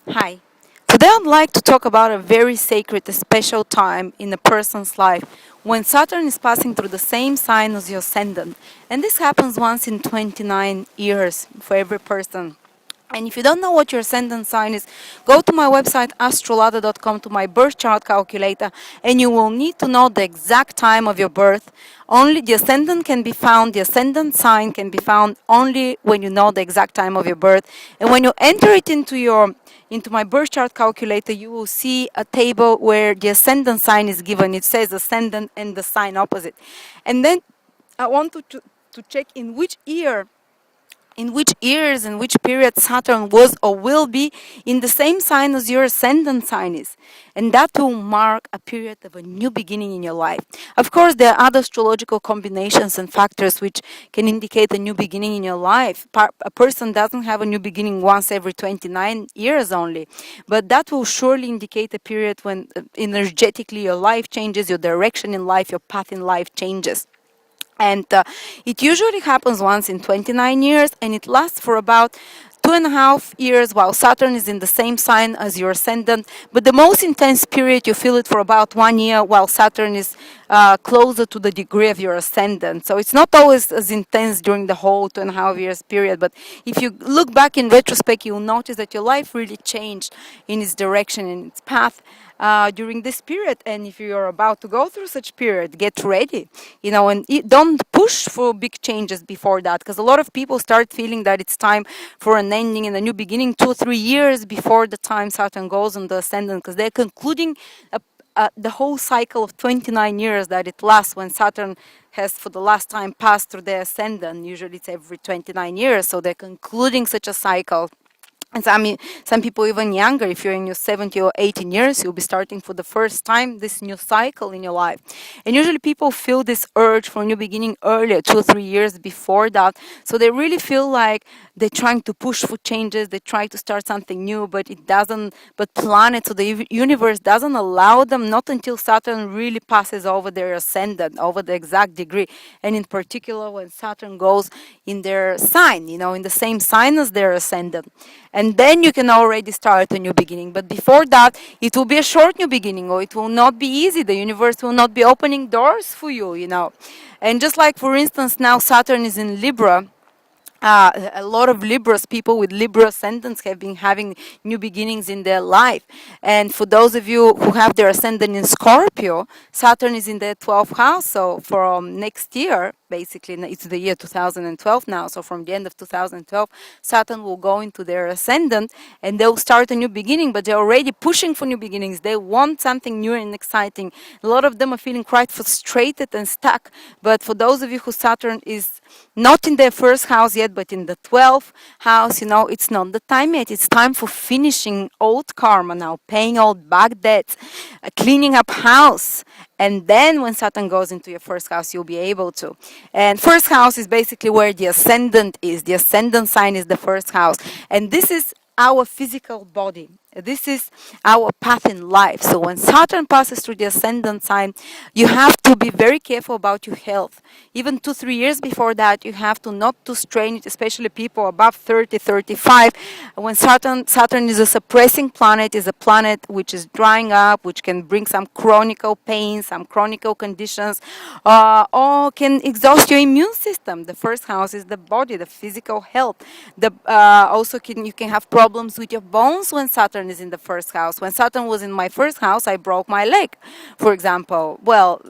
Hi. Today I'd like to talk about a very sacred, a special time in a person's life when Saturn is passing through the same sign as your ascendant. And this happens once in 29 years for every person. And if you don't know what your ascendant sign is, go to my website astrolada.com to my birth chart calculator, and you will need to know the exact time of your birth. Only the ascendant can be found, the ascendant sign can be found only when you know the exact time of your birth. And when you enter it into my birth chart calculator, you will see a table where the ascendant sign is given. It says ascendant and the sign opposite. And then I want to check in which years and which period Saturn was or will be in the same sign as your ascendant sign is. And that will mark a period of a new beginning in your life. Of course, there are other astrological combinations and factors which can indicate a new beginning in your life. A person doesn't have a new beginning once every 29 years only, but that will surely indicate a period when energetically your life changes, your direction in life, your path in life changes. And it usually happens once in 29 years, and it lasts for about 2.5 years while Saturn is in the same sign as your ascendant. But the most intense period, you feel it for about 1 year while Saturn is closer to the degree of your ascendant. So it's not always as intense during the whole 2.5 years period. But if you look back in retrospect, you'll notice that your life really changed in its direction, in its path. During this period, and if you're about to go through such period, get ready, and don't push for big changes before that, because a lot of people start feeling that it's time for an ending and a new beginning 2 or 3 years before the time Saturn goes on the ascendant, because they're concluding the whole cycle of 29 years that it lasts when Saturn has for the last time passed through the ascendant. Usually it's every 29 years, so they're concluding such a cycle. And some people even younger, if you're in your 70 or 18 years, you'll be starting for the first time this new cycle in your life. And usually people feel this urge for a new beginning earlier, 2 or 3 years before that. So they really feel like they're trying to push for changes, they try to start something new, but it doesn't, but planets or the universe doesn't allow them, not until Saturn really passes over their ascendant, over the exact degree. And in particular, when Saturn goes in their sign, in the same sign as their ascendant. And then you can already start a new beginning. But before that, it will be a short new beginning, or it will not be easy. The universe will not be opening doors for you. And just like, for instance, now Saturn is in Libra. A lot of Libras, people with Libra ascendants, have been having new beginnings in their life. And for those of you who have their ascendant in Scorpio, Saturn is in the 12th house. So from next year, basically, it's the year 2012 now. So from the end of 2012, Saturn will go into their ascendant and they'll start a new beginning, but they're already pushing for new beginnings. They want something new and exciting. A lot of them are feeling quite frustrated and stuck. But for those of you who Saturn is not in their first house yet, but in the 12th house, it's not the time yet. It's time for finishing old karma now, paying old back debts, cleaning up house. And then when Saturn goes into your first house, you'll be able to. And first house is basically where the ascendant is. The ascendant sign is the first house. And this is our physical body. This is our path in life. So when Saturn passes through the ascendant sign, you have to be very careful about your health. Even 2-3 years before that, you have to not to strain it, especially people above 30, 35. When Saturn is a suppressing planet, is a planet which is drying up, which can bring some chronic pain, some chronic conditions, or can exhaust your immune system. The first house is the body, the physical health. Also, you can have problems with your bones when Saturn is in the first house. When Saturn was in my first house, I broke my leg, for example. Well,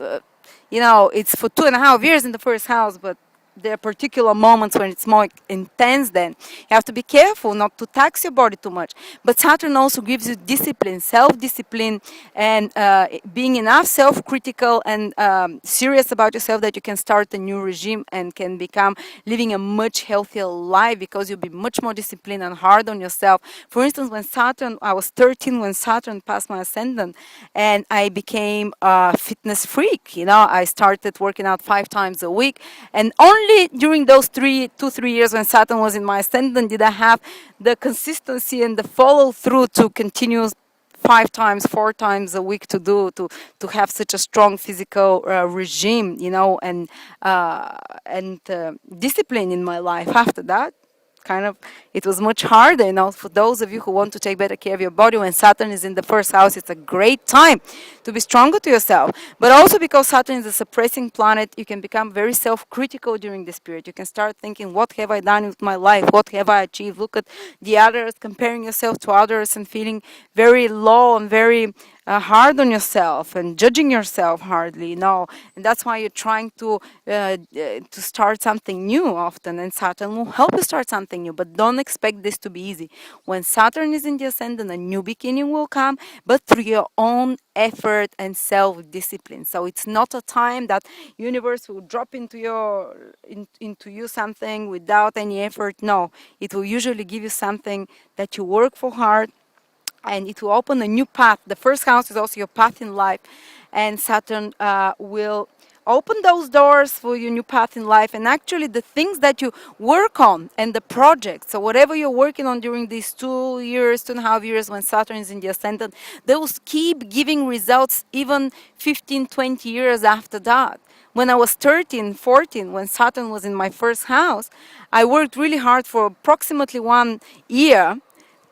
it's for 2.5 years in the first house, but there are particular moments when it's more intense. Then you have to be careful not to tax your body too much. But Saturn also gives you discipline, self-discipline, and being enough self-critical and serious about yourself that you can start a new regime and can become living a much healthier life, because you'll be much more disciplined and hard on yourself. For instance, I was 13 when Saturn passed my ascendant, and I became a fitness freak. I started working out 5 times a week, and only during those 2-3 years when Saturn was in my ascendant did I have the consistency and the follow through to continue 5 times, 4 times a week to have such a strong physical regime, and discipline in my life. After that, kind of, it was much harder. For those of you who want to take better care of your body, when Saturn is in the first house, it's a great time to be stronger to yourself. But also because Saturn is a suppressing planet, you can become very self-critical during this period. You can start thinking, what have I done with my life? What have I achieved? Look at the others, comparing yourself to others and feeling very low and very hard on yourself and judging yourself hardly, and that's why you're trying to start something new often, and Saturn will help you start something new, but don't expect this to be easy. When Saturn is in the ascendant, a new beginning will come, but through your own effort and self-discipline. So it's not a time that universe will drop into you something without any effort. No, it will usually give you something that you work for hard, and it will open a new path. The first house is also your path in life, and Saturn will open those doors for your new path in life. And actually, the things that you work on and the projects, so whatever you're working on during these 2 years, 2.5 years, when Saturn is in the ascendant, they will keep giving results even 15, 20 years after that. When I was 13, 14, when Saturn was in my first house, I worked really hard for approximately 1 year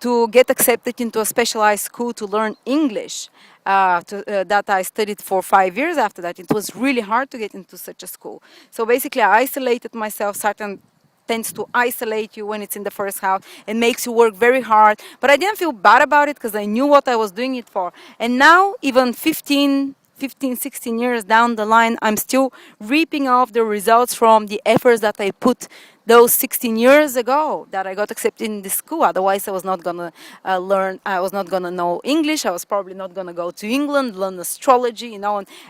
to get accepted into a specialized school to learn English. That I studied for 5 years after that. It was really hard to get into such a school. So basically, I isolated myself. Saturn tends to isolate you when it's in the first house and makes you work very hard. But I didn't feel bad about it because I knew what I was doing it for. And now, even 15, 16 years down the line, I'm still reaping off the results from the efforts that I put those 16 years ago that I got accepted in this school. Otherwise, I was not gonna I was not gonna know English. I was probably not gonna go to England, learn astrology,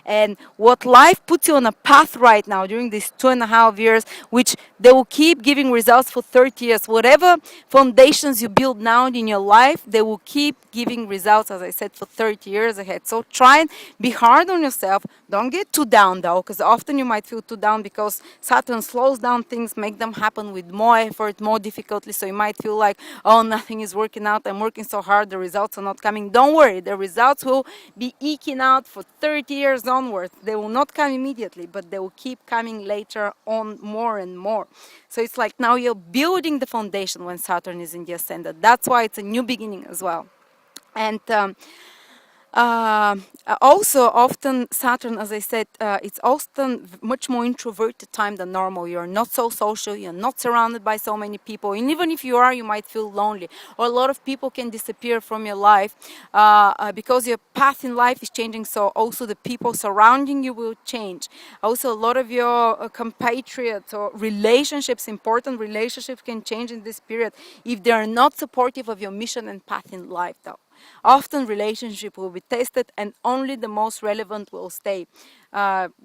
and what life puts you on a path right now during these 2.5 years, which they will keep giving results for 30 years. Whatever foundations you build now in your life, they will keep giving results, as I said, for 30 years ahead. So try and be hard on yourself. Don't get too down, though, because often you might feel too down because Saturn slows down things, make them happen with more effort, more difficultly. So you might feel like, oh, nothing is working out. I'm working so hard. The results are not coming. Don't worry. The results will be eking out for 30 years onwards. They will not come immediately, but they will keep coming later on more and more. So it's like now you're building the foundation when Saturn is in the ascendant. That's why it's a new beginning as well. And uh, also, often Saturn, as I said, it's often much more introverted time than normal. You're not so social, you're not surrounded by so many people. And even if you are, you might feel lonely. Or a lot of people can disappear from your life because your path in life is changing. So also the people surrounding you will change. Also, a lot of your compatriots or relationships, important relationships, can change in this period if they are not supportive of your mission and path in life, though. Often relationship will be tested and only the most relevant will stay.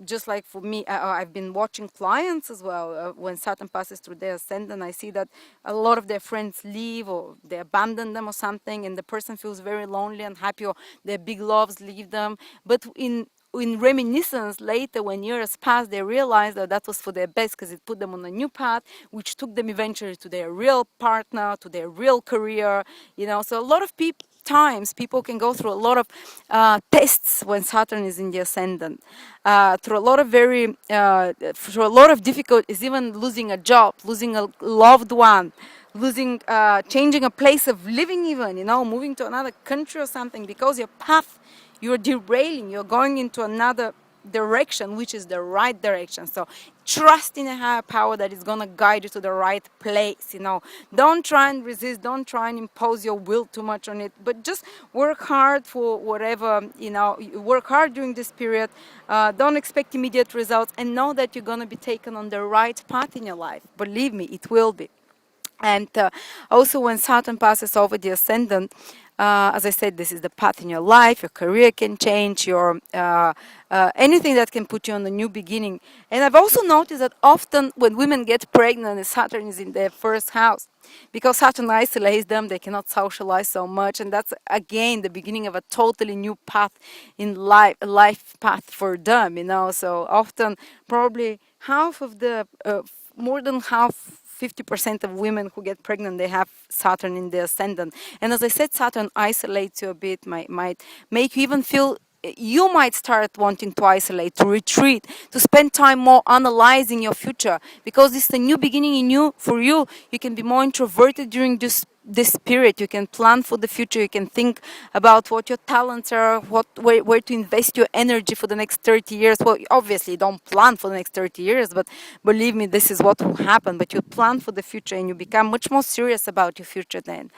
Just like for me, I've been watching clients as well. When Saturn passes through their ascendant, I see that a lot of their friends leave or they abandon them or something, and the person feels very lonely and happy, or their big loves leave them. But in reminiscence later, when years pass, they realize that that was for their best because it put them on a new path, which took them eventually to their real partner, to their real career. So a lot of people can go through a lot of tests when Saturn is in the ascendant, through a lot of difficulties, even losing a job, losing a loved one, changing a place of living, even moving to another country or something, because your path, you're derailing, you're going into another direction, which is the right direction. So trust in a higher power that is going to guide you to the right place. Don't try and resist, don't try and impose your will too much on it, but just work hard for whatever. Work hard during this period. Don't expect immediate results, and know that you're going to be taken on the right path in your life. Believe me, it will be. And also, when Saturn passes over the ascendant, as I said, this is the path in your life. Your career can change, your anything that can put you on a new beginning. And I've also noticed that often when women get pregnant, Saturn is in their first house. Because Saturn isolates them, they cannot socialize so much. And that's, again, the beginning of a totally new path in life, a life path for them, So often, probably half of the, more than half, 50% of women who get pregnant, they have Saturn in the ascendant. And as I said, Saturn isolates you a bit, might make you even feel you might start wanting to isolate, to retreat, to spend time more analyzing your future, because it's a new beginning in you. For you, you can be more introverted during this period. You can plan for the future. You can think about what your talents are, where to invest your energy for the next 30 years. Well, obviously you don't plan for the next 30 years, but believe me, this is what will happen. But you plan for the future, and you become much more serious about your future then.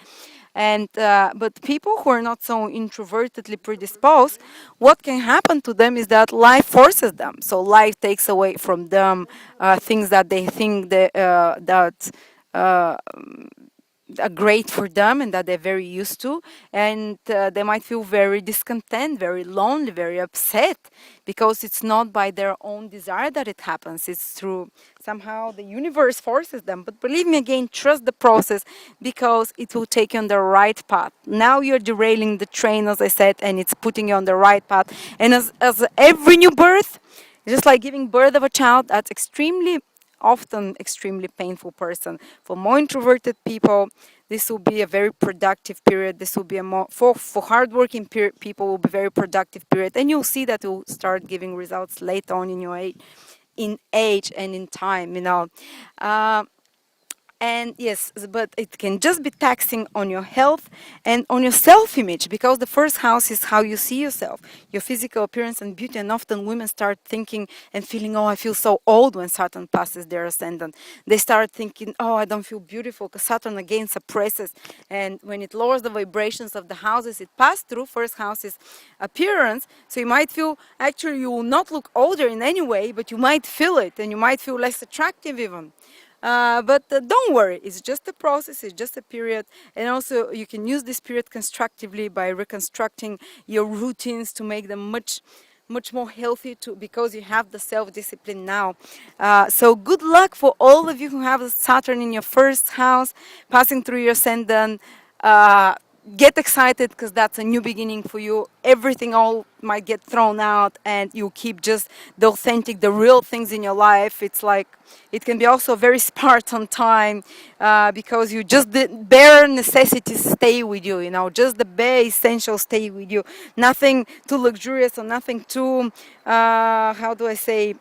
And but people who are not so introvertedly predisposed, what can happen to them is that life forces them. So life takes away from them things that they think that uh, are great for them and that they're very used to, and they might feel very discontent, very lonely, very upset, because it's not by their own desire that it happens. It's through somehow the universe forces them. But believe me, again, trust the process, because it will take you on the right path. Now you're derailing the train, as I said, and it's putting you on the right path. And as every new birth, just like giving birth of a child, that's often extremely painful person. For more introverted people, this will be a very productive period. This will be a more for hardworking people will be very productive period, and you'll see that it will start giving results later on in your age and in time. Uh, and yes, but it can just be taxing on your health and on your self-image, because the first house is how you see yourself, your physical appearance and beauty. And often women start thinking and feeling, oh, I feel so old when Saturn passes their ascendant. They start thinking, oh, I don't feel beautiful, because Saturn again suppresses. And when it lowers the vibrations of the houses it passed through, first house is appearance. So you might feel, actually you will not look older in any way, but you might feel it, and you might feel less attractive even. But don't worry, it's just a process, it's just a period. And also you can use this period constructively by reconstructing your routines to make them much more healthy, because you have the self-discipline now. So good luck for all of you who have Saturn in your first house passing through your ascendant. Get excited, because that's a new beginning for you. Everything all might get thrown out, and you keep just the authentic, the real things in your life. It's like it can be also a very Spartan time, because you just the bare necessities stay with you. Just the bare essentials stay with you. Nothing too luxurious or nothing too how do I say,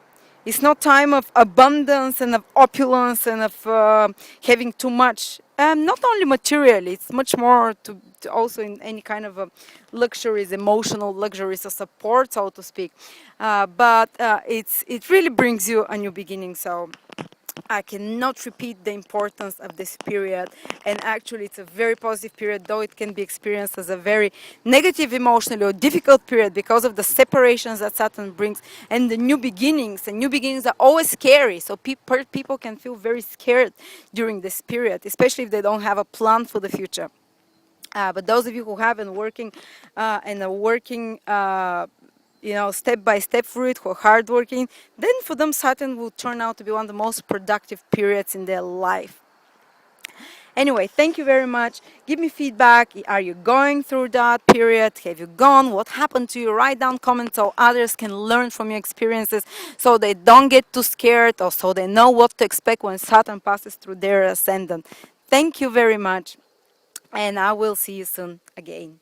it's not time of abundance and of opulence and of having too much. Not only materially, it's much more to also in any kind of luxuries, emotional luxuries or support, so to speak. But it really brings you a new beginning. So I cannot repeat the importance of this period, and actually it's a very positive period, though it can be experienced as a very negative emotionally or difficult period because of the separations that Saturn brings and the new beginnings. And new beginnings are always scary, so people can feel very scared during this period, especially if they don't have a plan for the future. But those of you who have been working and are working step by step through it, who are hardworking, then for them Saturn will turn out to be one of the most productive periods in their life. Anyway, thank you very much. Give me feedback. Are you going through that period? Have you gone? What happened to you? Write down comments so others can learn from your experiences, so they don't get too scared, or so they know what to expect when Saturn passes through their ascendant. Thank you very much, and I will see you soon again.